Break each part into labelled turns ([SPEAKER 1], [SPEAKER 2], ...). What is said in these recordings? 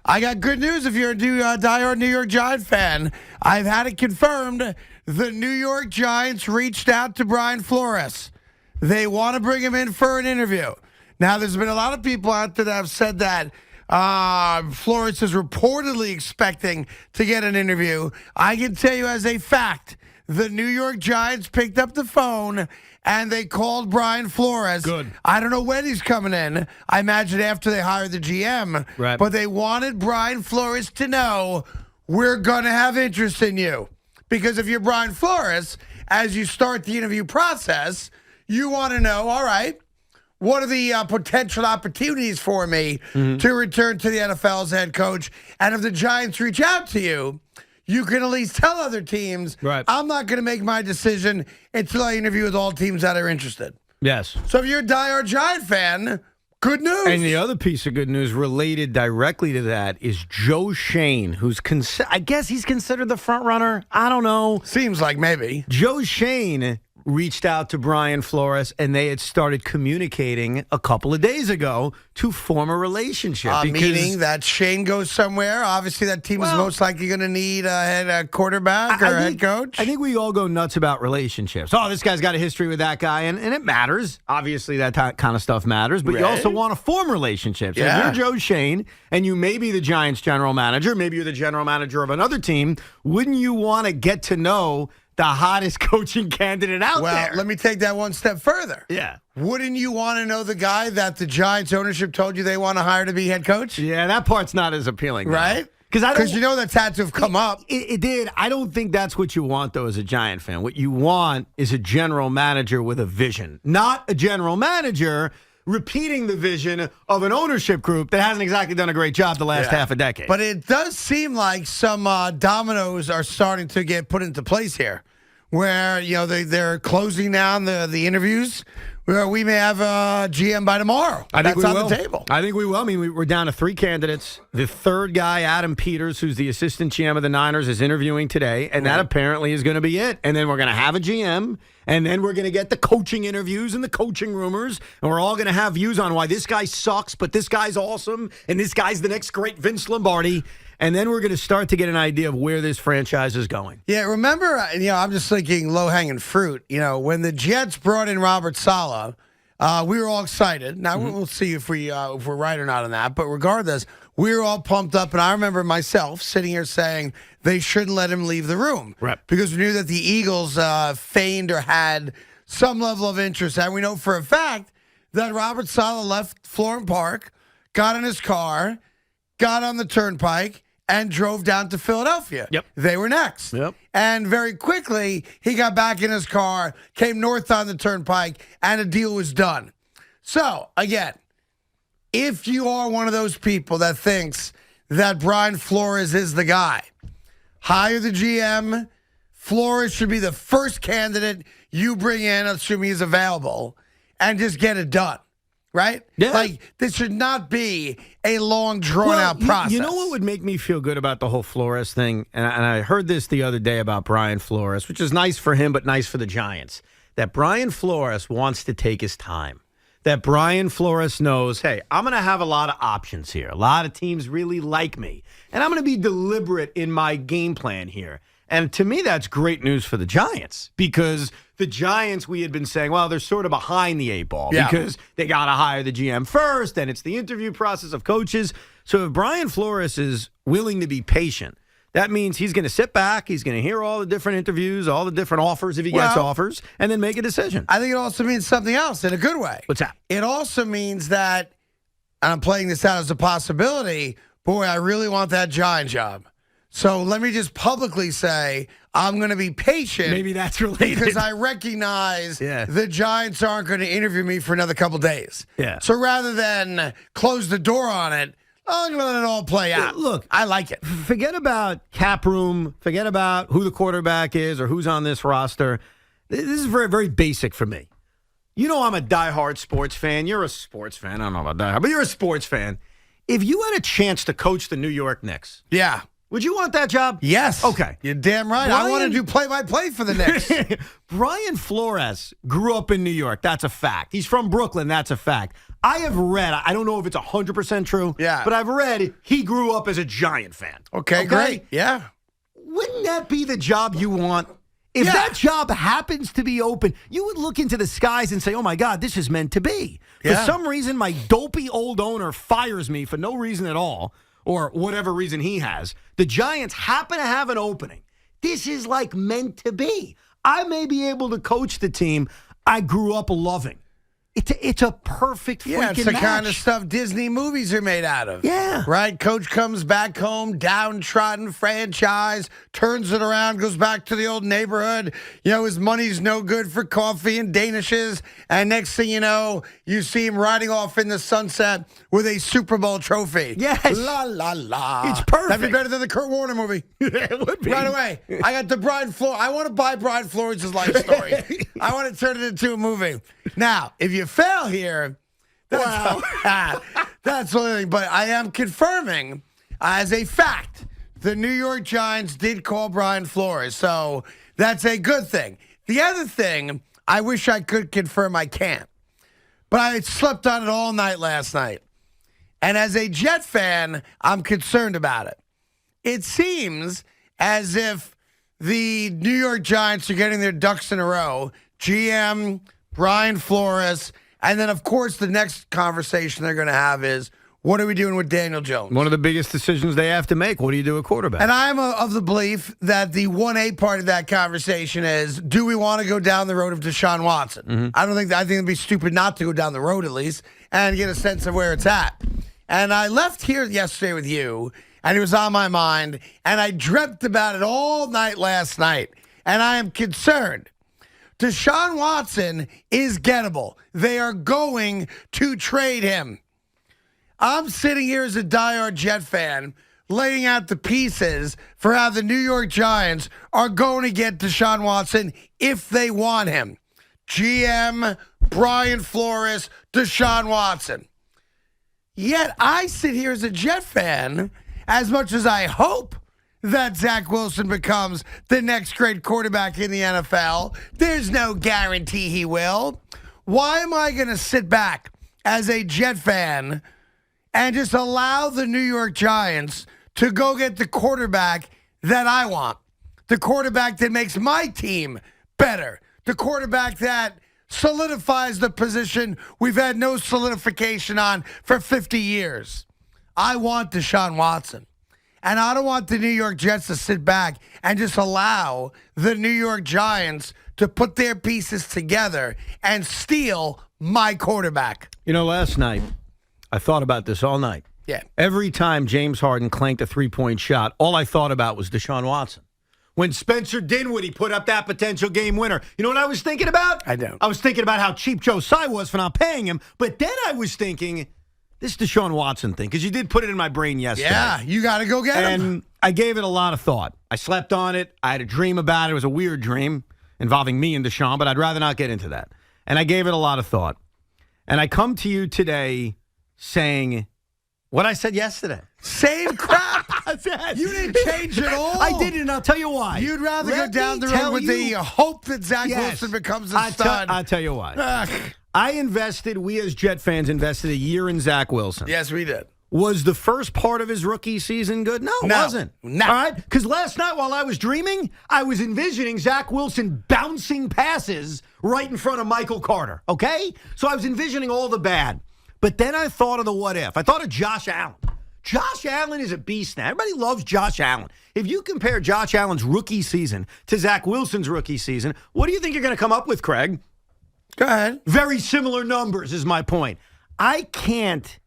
[SPEAKER 1] I got good news if you're a diehard New York Giant fan. I've had it confirmed. The New York Giants reached out to Brian Flores. They want to bring him in for an interview. Now, there's been a lot of people out there that have said that Flores is reportedly expecting to get an interview. I can tell you as a fact, the New York Giants picked up the phone and they called Brian Flores.
[SPEAKER 2] Good.
[SPEAKER 1] I don't know when he's coming in. I imagine after they hired the GM.
[SPEAKER 2] Right.
[SPEAKER 1] But they wanted Brian Flores to know, we're going to have interest in you. Because if you're Brian Flores, as you start the interview process, you want to know, all right, what are the potential opportunities for me to return to the NFL as head coach? And if the Giants reach out to you, you can at least tell other teams,
[SPEAKER 2] right,
[SPEAKER 1] I'm not going to make my decision until I interview with all teams that are interested.
[SPEAKER 2] Yes.
[SPEAKER 1] So if you're a diehard Giant fan, good news.
[SPEAKER 2] And the other piece of good news related directly to that is Joe Shane, who's, I guess he's considered the front runner. I don't know.
[SPEAKER 1] Seems like maybe.
[SPEAKER 2] Joe Shane reached out to Brian Flores, and they had started communicating a couple of days ago to form a relationship.
[SPEAKER 1] Meaning that Shane goes somewhere. Obviously, that team is most likely going to need a quarterback or a head coach.
[SPEAKER 2] I think we all go nuts about relationships. Oh, this guy's got a history with that guy, and it matters. Obviously, that kind of stuff matters, but you also want to form relationships.
[SPEAKER 1] Yeah.
[SPEAKER 2] If you're Joe Shane, and you may be the Giants general manager, maybe you're the general manager of another team, wouldn't you want to get to know the hottest coaching candidate out there?
[SPEAKER 1] Well, let me take that one step further.
[SPEAKER 2] Yeah.
[SPEAKER 1] Wouldn't you want to know the guy that the Giants ownership told you they want to hire to be head coach?
[SPEAKER 2] Yeah, that part's not as appealing.
[SPEAKER 1] Right?
[SPEAKER 2] Because
[SPEAKER 1] you know that's had to have come up.
[SPEAKER 2] It did. I don't think that's what you want, though, as a Giant fan. What you want is a general manager with a vision, not a general manager repeating the vision of an ownership group that hasn't exactly done a great job the last half a decade.
[SPEAKER 1] But it does seem like some dominoes are starting to get put into place here, where they're closing down the interviews. Where we may have a GM by tomorrow.
[SPEAKER 2] I think
[SPEAKER 1] That's
[SPEAKER 2] we
[SPEAKER 1] on
[SPEAKER 2] will.
[SPEAKER 1] the table.
[SPEAKER 2] I think we will. I mean, we're down to 3 candidates. The third guy, Adam Peters, who's the assistant GM of the Niners, is interviewing today, and that apparently is going to be it. And then we're going to have a GM, and then we're going to get the coaching interviews and the coaching rumors, and we're all going to have views on why this guy sucks, but this guy's awesome, and this guy's the next great Vince Lombardi. And then we're going to start to get an idea of where this franchise is going.
[SPEAKER 1] Yeah, remember, I'm just thinking low-hanging fruit. When the Jets brought in Robert Saleh, we were all excited. Now, we'll see if we're right or not on that. But regardless, we were all pumped up. And I remember myself sitting here saying they shouldn't let him leave the room.
[SPEAKER 2] Right.
[SPEAKER 1] Because we knew that the Eagles feigned or had some level of interest. And we know for a fact that Robert Saleh left Florham Park, got in his car, got on the turnpike, and drove down to Philadelphia.
[SPEAKER 2] Yep.
[SPEAKER 1] They were next.
[SPEAKER 2] Yep.
[SPEAKER 1] And very quickly, he got back in his car, came north on the turnpike, and a deal was done. So, again, if you are one of those people that thinks that Brian Flores is the guy, hire the GM. Flores should be the first candidate you bring in, assuming he's available, and just get it done. Right?
[SPEAKER 2] Yeah.
[SPEAKER 1] Like, this should not be a long, drawn-out process.
[SPEAKER 2] You know what would make me feel good about the whole Flores thing? And I heard this the other day about Brian Flores, which is nice for him, but nice for the Giants. That Brian Flores wants to take his time. That Brian Flores knows, hey, I'm going to have a lot of options here. A lot of teams really like me. And I'm going to be deliberate in my game plan here. And to me, that's great news for the Giants because the Giants, we had been saying, well, they're sort of behind the 8 ball because they got to hire the GM first, and it's the interview process of coaches. So if Brian Flores is willing to be patient, that means he's going to sit back, he's going to hear all the different interviews, all the different offers if he gets offers, and then make a decision.
[SPEAKER 1] I think it also means something else in a good way.
[SPEAKER 2] What's that?
[SPEAKER 1] It also means that, and I'm playing this out as a possibility, boy, I really want that Giant job. So let me just publicly say I'm going to be patient.
[SPEAKER 2] Maybe that's related.
[SPEAKER 1] Because I recognize the Giants aren't going to interview me for another couple days.
[SPEAKER 2] Yeah.
[SPEAKER 1] So rather than close the door on it, I'm going to let it all play out.
[SPEAKER 2] Look,
[SPEAKER 1] I like it.
[SPEAKER 2] Forget about cap room. Forget about who the quarterback is or who's on this roster. This is very, very basic for me. You know I'm a diehard sports fan. You're a sports fan. I don't know about diehard, but you're a sports fan. If you had a chance to coach the New York Knicks.
[SPEAKER 1] Yeah.
[SPEAKER 2] Would you want that job?
[SPEAKER 1] Yes.
[SPEAKER 2] Okay.
[SPEAKER 1] You're damn right. I want to do play-by-play for the Knicks.
[SPEAKER 2] Brian Flores grew up in New York. That's a fact. He's from Brooklyn. That's a fact. I have read, I don't know if it's 100% true, but I've read he grew up as a Giant fan.
[SPEAKER 1] Okay, great. Yeah.
[SPEAKER 2] Wouldn't that be the job you want? If that job happens to be open, you would look into the skies and say, oh, my God, this is meant to be. For some reason, my dopey old owner fires me for no reason at all, or whatever reason he has. The Giants happen to have an opening. This is like meant to be. I may be able to coach the team I grew up loving. It's a perfect freaking match.
[SPEAKER 1] It's the kind of stuff Disney movies are made out of.
[SPEAKER 2] Yeah.
[SPEAKER 1] Right? Coach comes back home, downtrodden franchise, turns it around, goes back to the old neighborhood. His money's no good for coffee and Danishes. And next thing you know, you see him riding off in the sunset with a Super Bowl trophy.
[SPEAKER 2] Yes.
[SPEAKER 1] La, la, la.
[SPEAKER 2] It's perfect.
[SPEAKER 1] That'd be better than the Kurt Warner movie.
[SPEAKER 2] It would be.
[SPEAKER 1] Right away. I got the Brian Flores. I want to buy Brian Flores' life story. I want to turn it into a movie. Now, if you fail here, that's the only thing. But I am confirming as a fact the New York Giants did call Brian Flores. So that's a good thing. The other thing, I wish I could confirm, I can't. But I slept on it all night last night. And as a Jet fan, I'm concerned about it. It seems as if the New York Giants are getting their ducks in a row. GM, Brian Flores, and then, of course, the next conversation they're going to have is, what are we doing with Daniel Jones?
[SPEAKER 2] One of the biggest decisions they have to make. What do you do at quarterback?
[SPEAKER 1] And I'm of the belief that the 1A part of that conversation is, do we want to go down the road of Deshaun Watson?
[SPEAKER 2] Mm-hmm.
[SPEAKER 1] I think it'd be stupid not to go down the road at least and get a sense of where it's at. And I left here yesterday with you, and it was on my mind, and I dreamt about it all night last night. And I am concerned. Deshaun Watson is gettable. They are going to trade him. I'm sitting here as a diehard Jet fan, laying out the pieces for how the New York Giants are going to get Deshaun Watson if they want him. GM, Brian Flores, Deshaun Watson. Yet I sit here as a Jet fan, as much as I hope that Zach Wilson becomes the next great quarterback in the NFL. There's no guarantee he will. Why am I going to sit back as a Jet fan and just allow the New York Giants to go get the quarterback that I want? The quarterback that makes my team better. The quarterback that solidifies the position we've had no solidification on for 50 years. I want Deshaun Watson. And I don't want the New York Jets to sit back and just allow the New York Giants to put their pieces together and steal my quarterback.
[SPEAKER 2] Last night, I thought about this all night.
[SPEAKER 1] Yeah.
[SPEAKER 2] Every time James Harden clanked a three-point shot, all I thought about was Deshaun Watson. When Spencer Dinwiddie put up that potential game winner, you know what I was thinking about?
[SPEAKER 1] I don't.
[SPEAKER 2] I was thinking about how cheap Joe Tsai was for not paying him, but then I was thinking, this Deshaun Watson thing, because you did put it in my brain yesterday.
[SPEAKER 1] Yeah, you got to go get him.
[SPEAKER 2] And I gave it a lot of thought. I slept on it. I had a dream about it. It was a weird dream involving me and Deshaun, but I'd rather not get into that. And I gave it a lot of thought. And I come to you today saying what I said yesterday.
[SPEAKER 1] Same crap. You didn't change at all.
[SPEAKER 2] I didn't, and I'll tell you why.
[SPEAKER 1] You'd rather go down the road with the hope that Zach Wilson becomes a stud.
[SPEAKER 2] I'll tell you why. We as Jet fans invested a year in Zach Wilson.
[SPEAKER 1] Yes, we did.
[SPEAKER 2] Was the first part of his rookie season good? No, it wasn't.
[SPEAKER 1] No.
[SPEAKER 2] All right? Because last night while I was dreaming, I was envisioning Zach Wilson bouncing passes right in front of Michael Carter, okay? So I was envisioning all the bad. But then I thought of the what if. I thought of Josh Allen. Josh Allen is a beast now. Everybody loves Josh Allen. If you compare Josh Allen's rookie season to Zach Wilson's rookie season, what do you think you're going to come up with, Craig?
[SPEAKER 1] Go ahead.
[SPEAKER 2] Very similar numbers is my point. I can't,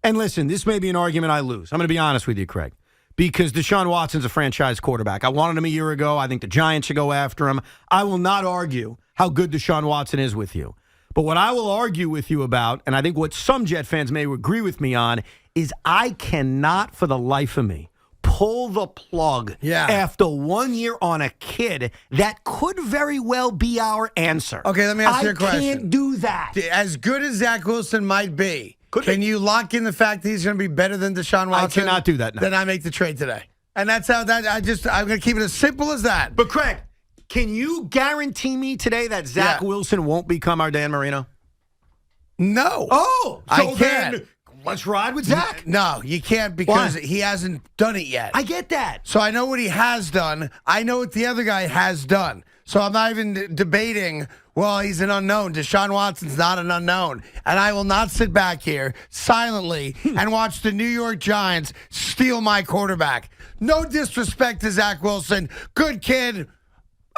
[SPEAKER 2] and listen, this may be an argument I lose. I'm going to be honest with you, Craig, because Deshaun Watson's a franchise quarterback. I wanted him a year ago. I think the Giants should go after him. I will not argue how good Deshaun Watson is with you. But what I will argue with you about, and I think what some Jet fans may agree with me on, is I cannot for the life of me pull the plug after 1 year on a kid that could very well be our answer.
[SPEAKER 1] Okay, let me ask you a question.
[SPEAKER 2] I can't do that.
[SPEAKER 1] As good as Zach Wilson might be, can you lock in the fact that he's going to be better than Deshaun Watson?
[SPEAKER 2] I cannot do that now.
[SPEAKER 1] Then I make the trade today. And that's how I'm going to keep it as simple as that.
[SPEAKER 2] But Craig, can you guarantee me today that Zach Wilson won't become our Dan Marino?
[SPEAKER 1] No.
[SPEAKER 2] Oh,
[SPEAKER 1] I
[SPEAKER 2] so
[SPEAKER 1] can't.
[SPEAKER 2] then let's ride with Zach.
[SPEAKER 1] No, you can't because
[SPEAKER 2] Why?
[SPEAKER 1] he hasn't done it yet.
[SPEAKER 2] I get that.
[SPEAKER 1] So I know what he has done. I know what the other guy has done. So I'm not even debating, well, he's an unknown. Deshaun Watson's not an unknown. And I will not sit back here silently and watch the New York Giants steal my quarterback. No disrespect to Zach Wilson. Good kid.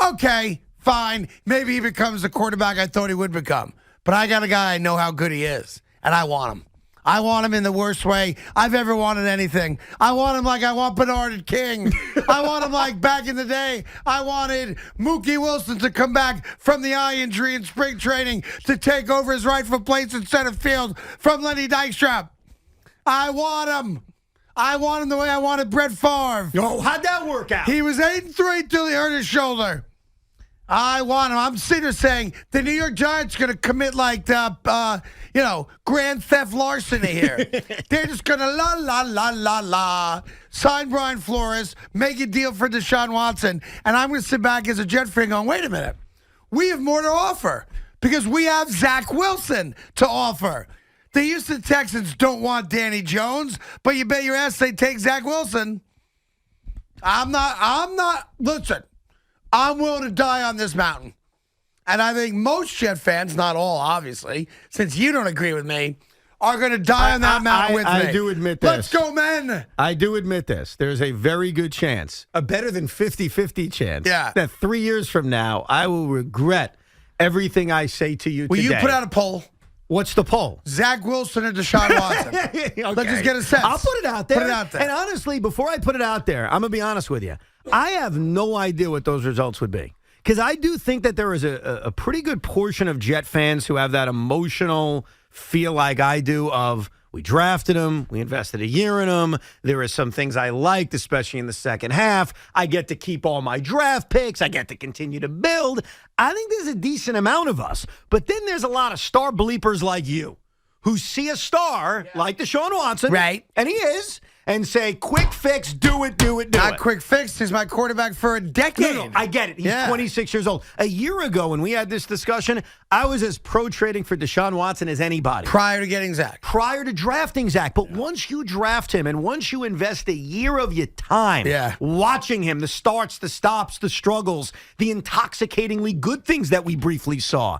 [SPEAKER 1] Okay, fine. Maybe he becomes the quarterback I thought he would become. But I got a guy I know how good he is, and I want him. I want him in the worst way I've ever wanted anything. I want him like I want Bernard and King. I want him like back in the day. I wanted Mookie Wilson to come back from the eye injury in spring training to take over his rightful place in center field from Lenny Dykstra. I want him. I want him the way I wanted Brett Favre.
[SPEAKER 2] Oh, how'd that work out?
[SPEAKER 1] He was 8-3 till he hurt his shoulder. I want him. I'm sitting here saying the New York Giants are going to commit like, grand theft larceny here. They're just going to la, sign Brian Flores, make a deal for Deshaun Watson, and I'm going to sit back as a Jet fan going, wait a minute. We have more to offer because we have Zach Wilson to offer. The Houston Texans don't want Danny Jones, but you bet your ass they take Zach Wilson. Listen, I'm willing to die on this mountain. And I think most Jet fans, not all, obviously, since you don't agree with me, are going to die on that mountain with me.
[SPEAKER 2] I do admit this.
[SPEAKER 1] Let's go, men.
[SPEAKER 2] I do admit this. There's a very good chance, a better than 50-50 chance, that 3 years from now, I will regret everything I say to you today.
[SPEAKER 1] Will you put out a poll?
[SPEAKER 2] What's the poll?
[SPEAKER 1] Zach Wilson or Deshaun Watson?
[SPEAKER 2] Okay.
[SPEAKER 1] Let's just get a sense.
[SPEAKER 2] I'll put it out there.
[SPEAKER 1] Put it out there.
[SPEAKER 2] And honestly, before I put it out there, I'm going to be honest with you. I have no idea what those results would be. Because I do think that there is a pretty good portion of Jet fans who have that emotional feel like I do of, we drafted him, we invested a year in him, there are some things I liked, especially in the second half. I get to keep all my draft picks. I get to continue to build. I think there's a decent amount of us. But then there's a lot of star bleepers like you who see a star like Deshaun Watson.
[SPEAKER 1] Right.
[SPEAKER 2] And he is. And say, quick fix, do it.
[SPEAKER 1] Not quick fix. He's my quarterback for a decade.
[SPEAKER 2] No, I get it. He's 26 years old. A year ago when we had this discussion, I was as pro-trading for Deshaun Watson as anybody.
[SPEAKER 1] Prior to getting Zach.
[SPEAKER 2] Prior to drafting Zach. But once you draft him and once you invest a year of your time watching him, the starts, the stops, the struggles, the intoxicatingly good things that we briefly saw,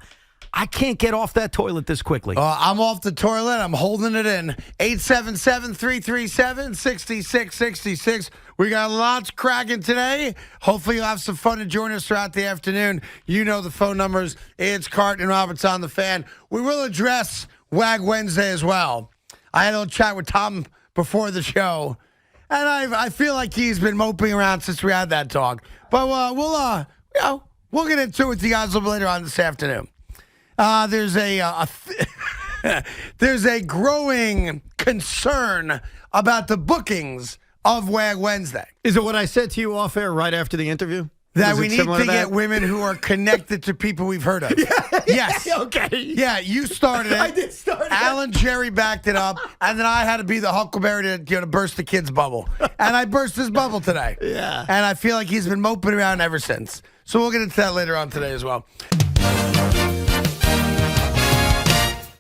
[SPEAKER 2] I can't get off that toilet this quickly.
[SPEAKER 1] I'm off the toilet. I'm holding it in. 877-337-6666. We got lots cracking today. Hopefully you'll have some fun to join us throughout the afternoon. You know the phone numbers. It's Carton and Roberts on the Fan. We will address Wag Wednesday as well. I had a little chat with Tom before the show, and I feel like he's been moping around since we had that talk. But we'll get into it with you guys a little later on this afternoon. There's a growing concern about the bookings of Wag Wednesday.
[SPEAKER 2] Is it what I said to you off air right after the interview?
[SPEAKER 1] That we need to get women who are connected to people we've heard of. Yes.
[SPEAKER 2] Okay.
[SPEAKER 1] Yeah, you started it.
[SPEAKER 2] I did start it.
[SPEAKER 1] Alan Jerry backed it up, and then I had to be the Huckleberry to burst the kid's bubble. And I burst his bubble today.
[SPEAKER 2] Yeah.
[SPEAKER 1] And I feel like he's been moping around ever since. So we'll get into that later on today as well.